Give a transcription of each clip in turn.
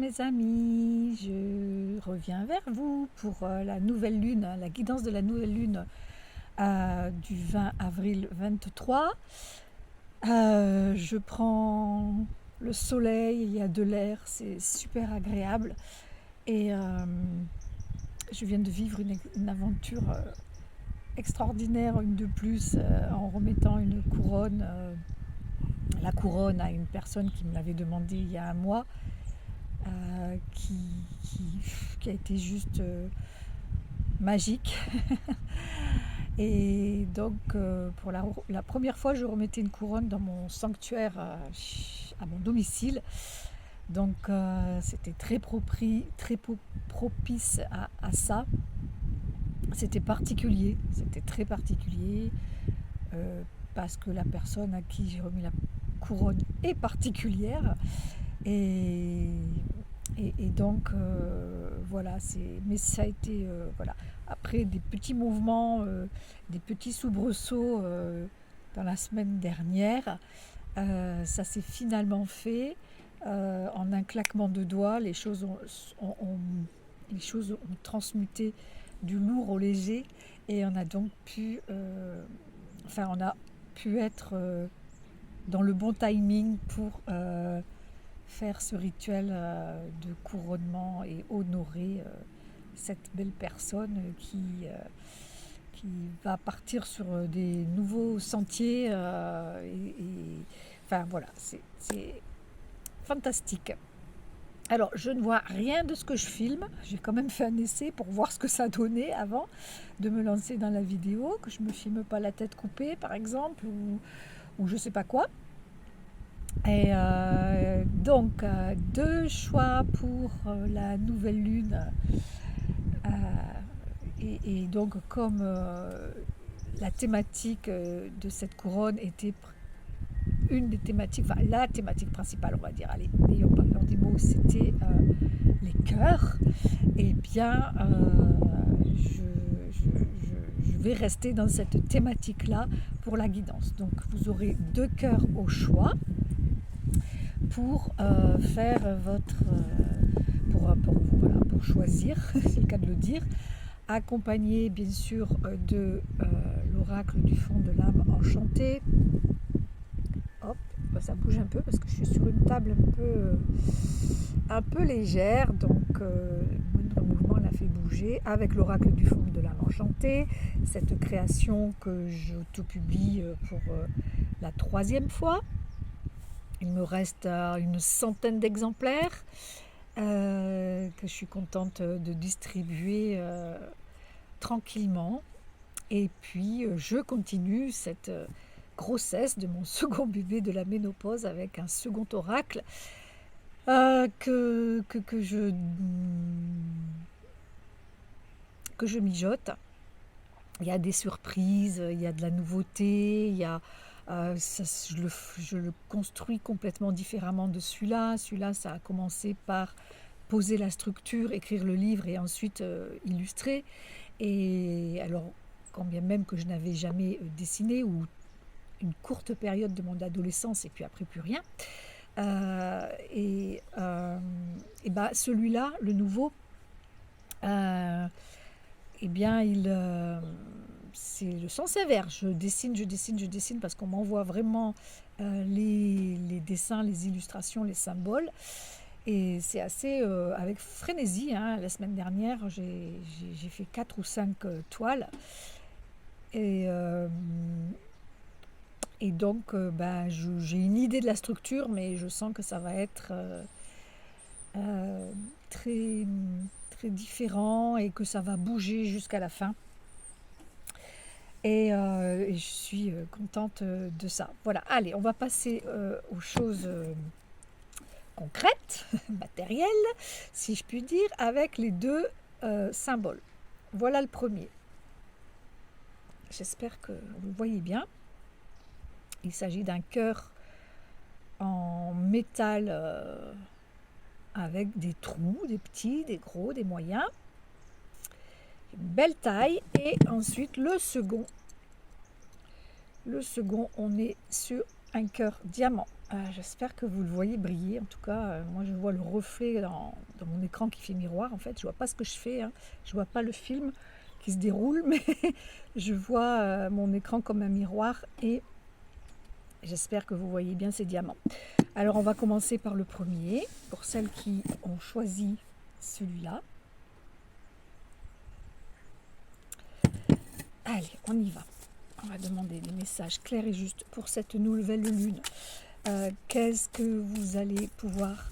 mes amis, je reviens vers vous pour la nouvelle lune, la guidance de la nouvelle lune du 20 avril 23. Je prends le soleil, il y a de l'air, c'est super agréable et je viens de vivre une aventure extraordinaire, une de plus, en remettant une couronne, la couronne à une personne qui me l'avait demandé il y a un mois. Qui, qui a été juste magique. Et donc, pour la première fois, je remettais une couronne dans mon sanctuaire à mon domicile. Donc, c'était très propice à ça. C'était particulier, c'était très particulier parce que la personne à qui j'ai remis la couronne est particulière. Et donc, voilà, mais ça a été, voilà. Après des petits mouvements, des petits soubresauts dans la semaine dernière, ça s'est finalement fait en un claquement de doigts. Les choses ont transmuté du lourd au léger et on a donc pu, on a pu être dans le bon timing pour faire ce rituel de couronnement et honorer cette belle personne qui va partir sur des nouveaux sentiers enfin voilà, c'est fantastique. Alors, je ne vois rien de ce que je filme. J'ai quand même fait un essai pour voir ce que ça donnait avant de me lancer dans la vidéo, que je ne me filme pas la tête coupée, par exemple, ou je ne sais pas quoi. Et donc, deux choix pour la nouvelle lune. Et donc, comme la thématique de cette couronne était une des thématiques, enfin la thématique principale, on va dire, allez, n'ayons pas peur des mots, c'était les cœurs, et bien, je vais rester dans cette thématique-là pour la guidance. Donc, vous aurez deux cœurs au choix pour faire votre pour choisir, c'est le cas de le dire, accompagné bien sûr de l'oracle du fond de l'âme enchantée. Hop, ça bouge un peu parce que je suis sur une table un peu légère, donc le moindre mouvement la fait bouger, avec l'oracle du fond de l'âme enchantée, cette création que j'auto-publie pour la 3e fois. Il me reste une centaine d'exemplaires que je suis contente de distribuer tranquillement. Et puis, je continue cette grossesse de mon second bébé de la ménopause avec un second oracle que je mijote. Il y a des surprises, il y a de la nouveauté, il y a je le construis complètement différemment de celui-là. Celui-là, ça a commencé par poser la structure, écrire le livre et ensuite illustrer. Et alors, quand bien même que je n'avais jamais dessiné, ou une courte période de mon adolescence et puis après plus rien, celui-là, le nouveau, c'est le sens inverse. Je dessine parce qu'on m'envoie vraiment les dessins, les illustrations, les symboles. Et c'est assez avec frénésie. La semaine dernière, j'ai fait 4 ou 5 toiles. Et donc, j'ai une idée de la structure, mais je sens que ça va être très, très différent et que ça va bouger jusqu'à la fin. Et je suis contente de ça. Voilà, allez, on va passer aux choses concrètes, matérielles, si je puis dire, avec les deux symboles. Voilà le premier. J'espère que vous voyez bien. Il s'agit d'un cœur en métal avec des trous, des petits, des gros, des moyens. Une belle taille. Et ensuite, le second, on est sur un cœur diamant. J'espère que vous le voyez briller. En tout cas, moi je vois le reflet dans mon écran qui fait miroir. En fait, je vois pas ce que je fais, hein. Je vois pas le film qui se déroule, mais je vois mon écran comme un miroir et j'espère que vous voyez bien ces diamants. Alors on va commencer par le premier, pour celles qui ont choisi celui-là. Allez, on y va. On va demander des messages clairs et justes pour cette nouvelle lune. Qu'est-ce que vous allez pouvoir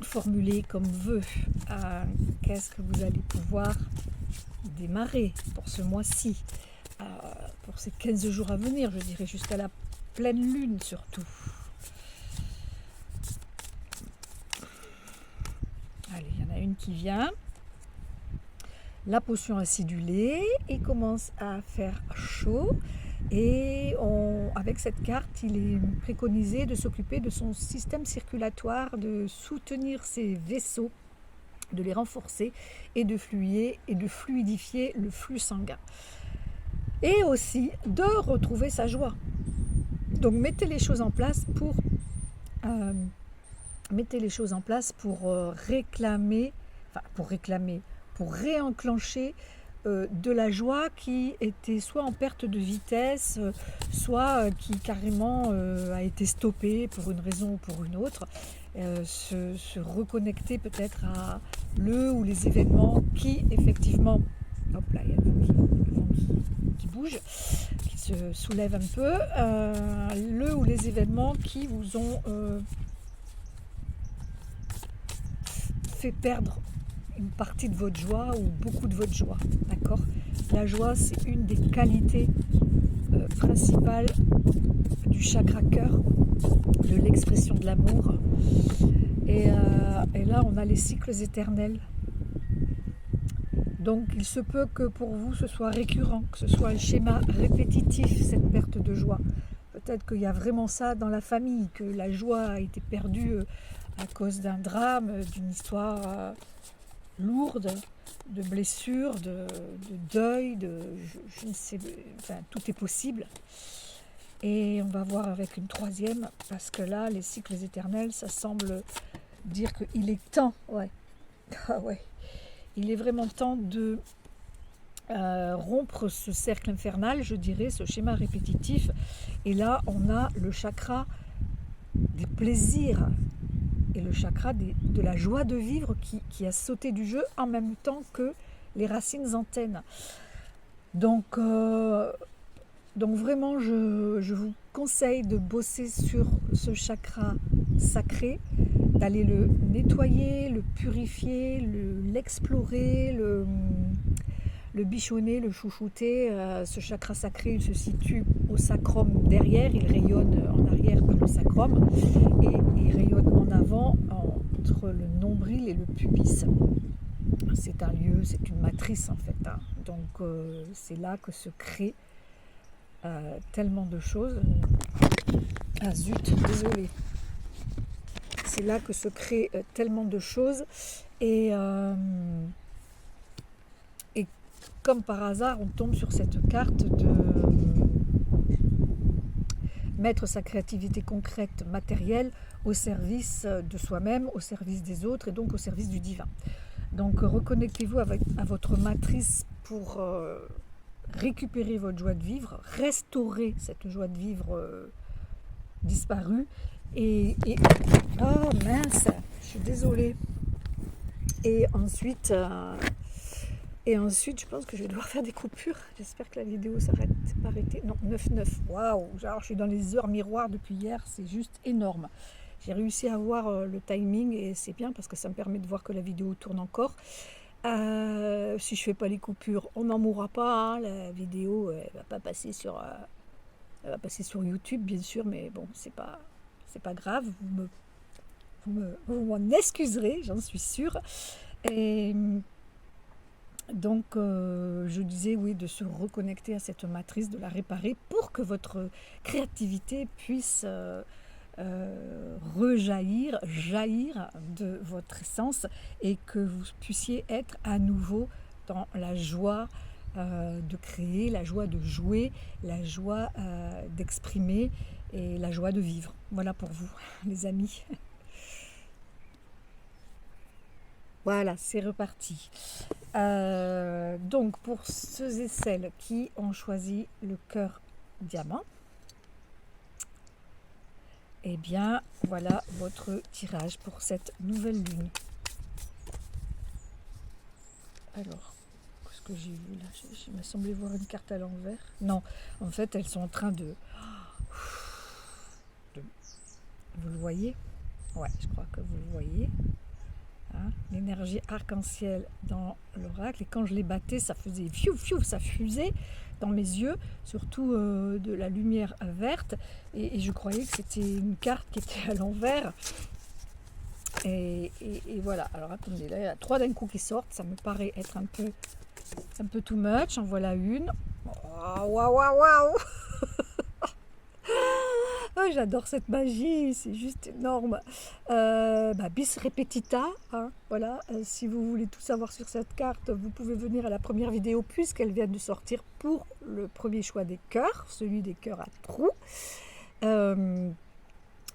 formuler comme vœu? Qu'est-ce que vous allez pouvoir démarrer pour ce mois-ci, pour ces 15 jours à venir, je dirais jusqu'à la pleine lune surtout. Allez, il y en a une qui vient. La potion acidulée, il commence à faire chaud et avec cette carte, il est préconisé de s'occuper de son système circulatoire, de soutenir ses vaisseaux, de les renforcer et de fluidifier le flux sanguin. Et aussi de retrouver sa joie. Donc mettez les choses en place pour pour réenclencher de la joie qui était soit en perte de vitesse, soit qui carrément a été stoppée pour une raison ou pour une autre. Se reconnecter peut-être à le ou les événements qui effectivement, hop là, il y a le vent qui bouge, qui se soulève un peu, le ou les événements qui vous ont fait perdre une partie de votre joie ou beaucoup de votre joie, d'accord? La joie, c'est une des qualités principales du chakra cœur, de l'expression de l'amour. Et là, on a les cycles éternels. Donc, il se peut que pour vous, ce soit récurrent, que ce soit un schéma répétitif, cette perte de joie. Peut-être qu'il y a vraiment ça dans la famille, que la joie a été perdue à cause d'un drame, d'une histoire lourde, de blessures, de deuil, je ne sais, enfin, tout est possible. Et on va voir avec une troisième, parce que là, les cycles éternels, ça semble dire qu'il est temps, ouais, ah ouais, il est vraiment temps de rompre ce cercle infernal, je dirais, ce schéma répétitif. Et là, on a le chakra des plaisirs et le chakra de la joie de vivre qui a sauté du jeu en même temps que les racines antennes. Donc vraiment, je vous conseille de bosser sur ce chakra sacré, d'aller le nettoyer, le purifier, l'explorer, le bichonner, le chouchouter. Ce chakra sacré, il se situe au sacrum derrière, il rayonne en arrière par le sacrum et il rayonne en avant entre le nombril et le pubis. C'est un lieu, c'est une matrice en fait, hein. Donc c'est là que se crée tellement de choses. Ah zut, désolée. C'est là que se crée tellement de choses et comme par hasard, on tombe sur cette carte de mettre sa créativité concrète, matérielle, au service de soi-même, au service des autres et donc au service du divin. Donc reconnectez-vous à votre matrice pour récupérer votre joie de vivre, restaurer cette joie de vivre disparue et oh mince, je suis désolée. Et ensuite, je pense que je vais devoir faire des coupures. J'espère que la vidéo s'arrête pas arrêtée. Non, 9-9. Waouh! Alors, je suis dans les heures miroirs depuis hier. C'est juste énorme. J'ai réussi à voir le timing et c'est bien parce que ça me permet de voir que la vidéo tourne encore. Si je fais pas les coupures, on n'en mourra pas. Hein. La vidéo, elle va pas passer sur, YouTube, bien sûr, mais bon, c'est pas grave. Vous m'en excuserez, j'en suis sûre. Et donc, je disais, oui, de se reconnecter à cette matrice, de la réparer pour que votre créativité puisse jaillir de votre essence et que vous puissiez être à nouveau dans la joie de créer, la joie de jouer, la joie d'exprimer et la joie de vivre. Voilà pour vous, les amis. Voilà, c'est reparti. Donc, pour ceux et celles qui ont choisi le cœur diamant, eh bien, voilà votre tirage pour cette nouvelle lune. Alors, qu'est-ce que j'ai vu là? Il m'a semblé voir une carte à l'envers. Non, en fait, elles sont en train de... Vous le voyez? Ouais, je crois que vous le voyez. Hein, l'énergie arc-en-ciel dans l'oracle, et quand je les battais, ça faisait fiou fiou, ça fusait dans mes yeux, surtout de la lumière verte, et je croyais que c'était une carte qui était à l'envers. Et voilà, alors attendez, là il y a 3 d'un coup qui sortent, ça me paraît être un peu too much. En voilà une. Waouh, waouh, waouh, waouh. Oh, j'adore cette magie, c'est juste énorme. Bis repetita, hein, voilà. Si vous voulez tout savoir sur cette carte, vous pouvez venir à la première vidéo puisqu'elle vient de sortir pour le premier choix des cœurs, celui des cœurs à trous.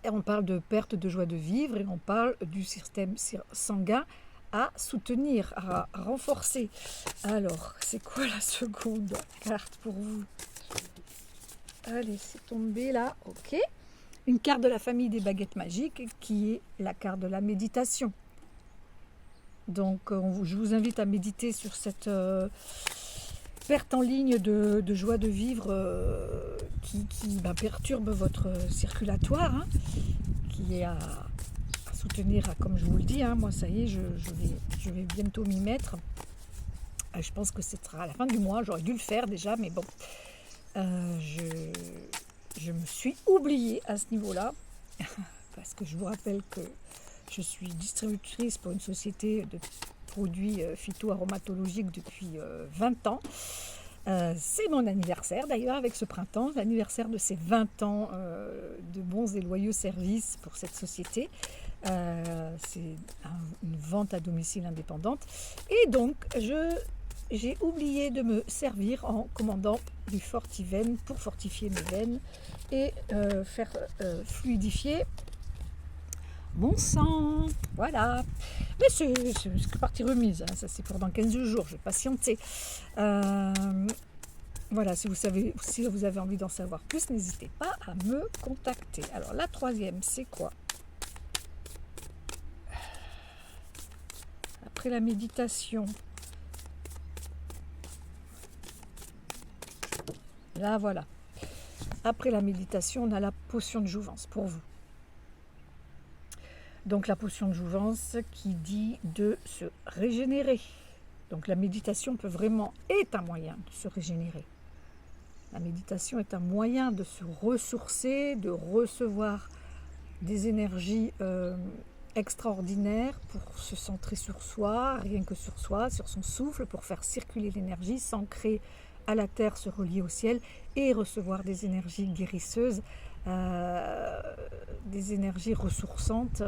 Et on parle de perte de joie de vivre et on parle du système sanguin à soutenir, à renforcer. Alors, c'est quoi la seconde carte pour vous? Allez, c'est tombé là, ok. Une carte de la famille des baguettes magiques qui est la carte de la méditation. Donc, je vous invite à méditer sur cette perte en ligne de joie de vivre qui perturbe votre circulatoire, hein, qui est à soutenir, comme je vous le dis, hein, moi ça y est, je vais bientôt m'y mettre. Je pense que ce sera à la fin du mois, j'aurais dû le faire déjà, mais bon. Je me suis oubliée à ce niveau-là, parce que je vous rappelle que je suis distributrice pour une société de produits phytoaromatologiques depuis 20 ans. C'est mon anniversaire d'ailleurs avec ce printemps, l'anniversaire de ces 20 ans de bons et loyaux services pour cette société. C'est une vente à domicile indépendante. Et donc, j'ai oublié de me servir en commandant du Fortivène pour fortifier mes veines et faire fluidifier mon sang. Voilà. Mais c'est que partie remise, hein. Ça c'est pour dans 15 jours, je vais patienter. Voilà, si vous avez envie d'en savoir plus, n'hésitez pas à me contacter. Alors la troisième, c'est quoi? Après la méditation. Là, voilà. Après la méditation, on a la potion de jouvence pour vous. Donc la potion de jouvence qui dit de se régénérer. Donc la méditation est un moyen de se régénérer. La méditation est un moyen de se ressourcer, de recevoir des énergies extraordinaires pour se centrer sur soi, rien que sur soi, sur son souffle, pour faire circuler l'énergie, s'ancrer à la terre, se relier au ciel et recevoir des énergies guérisseuses, des énergies ressourçantes.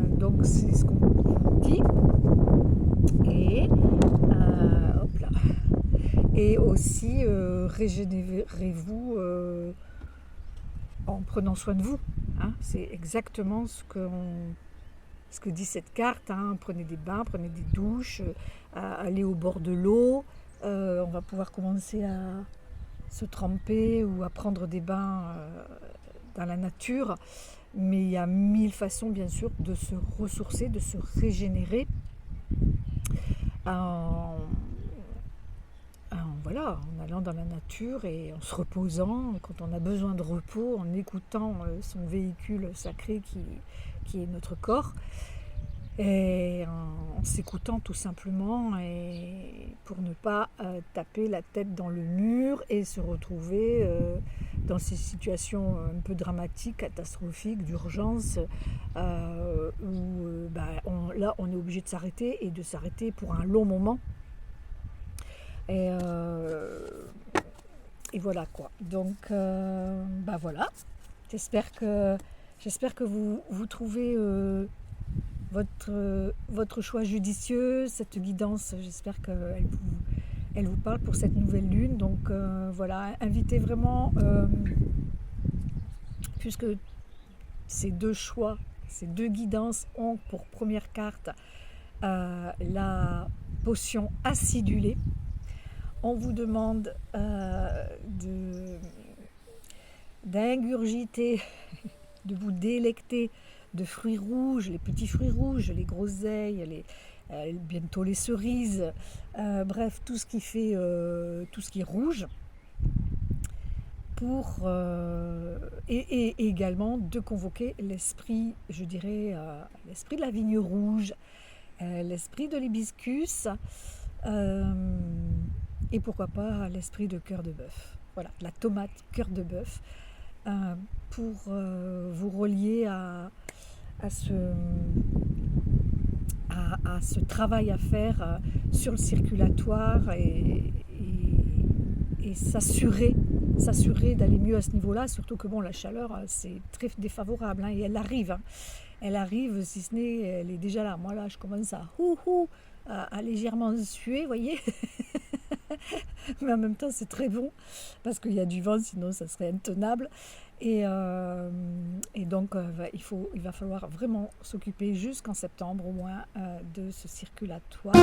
Donc c'est ce qu'on dit. Et hop là. Et aussi régénérez-vous en prenant soin de vous. Hein. C'est exactement ce que dit cette carte. Hein. Prenez des bains, prenez des douches, allez au bord de l'eau. On va pouvoir commencer à se tremper ou à prendre des bains dans la nature. Mais il y a 1000 façons, bien sûr, de se ressourcer, de se régénérer en allant dans la nature et en se reposant, quand on a besoin de repos, en écoutant son véhicule sacré qui est notre corps. Et en s'écoutant tout simplement, et pour ne pas taper la tête dans le mur et se retrouver dans ces situations un peu dramatiques, catastrophiques, d'urgence, où là on est obligé de s'arrêter et de s'arrêter pour un long moment. Et voilà quoi. Donc voilà. J'espère que vous trouvez votre choix judicieux, cette guidance. J'espère qu'elle vous parle pour cette nouvelle lune. Donc voilà, invitez vraiment puisque ces deux choix, ces deux guidances ont pour première carte la potion acidulée. On vous demande d'ingurgiter, de vous délecter de fruits rouges, les petits fruits rouges, les groseilles, bientôt les cerises, bref, tout ce qui est rouge, et également de convoquer l'esprit, je dirais, l'esprit de la vigne rouge, l'esprit de l'hibiscus, et pourquoi pas l'esprit de cœur de bœuf. Voilà, la tomate cœur de bœuf, pour vous relier à ce travail à faire sur le circulatoire et s'assurer d'aller mieux à ce niveau-là, surtout que bon, la chaleur, c'est très défavorable, hein, et elle arrive, si ce n'est, elle est déjà là. Moi là, je commence à légèrement suer, vous voyez. Mais en même temps, c'est très bon parce qu'il y a du vent, sinon ça serait intenable. Et donc, il va falloir vraiment s'occuper jusqu'en septembre au moins de ce circulatoire.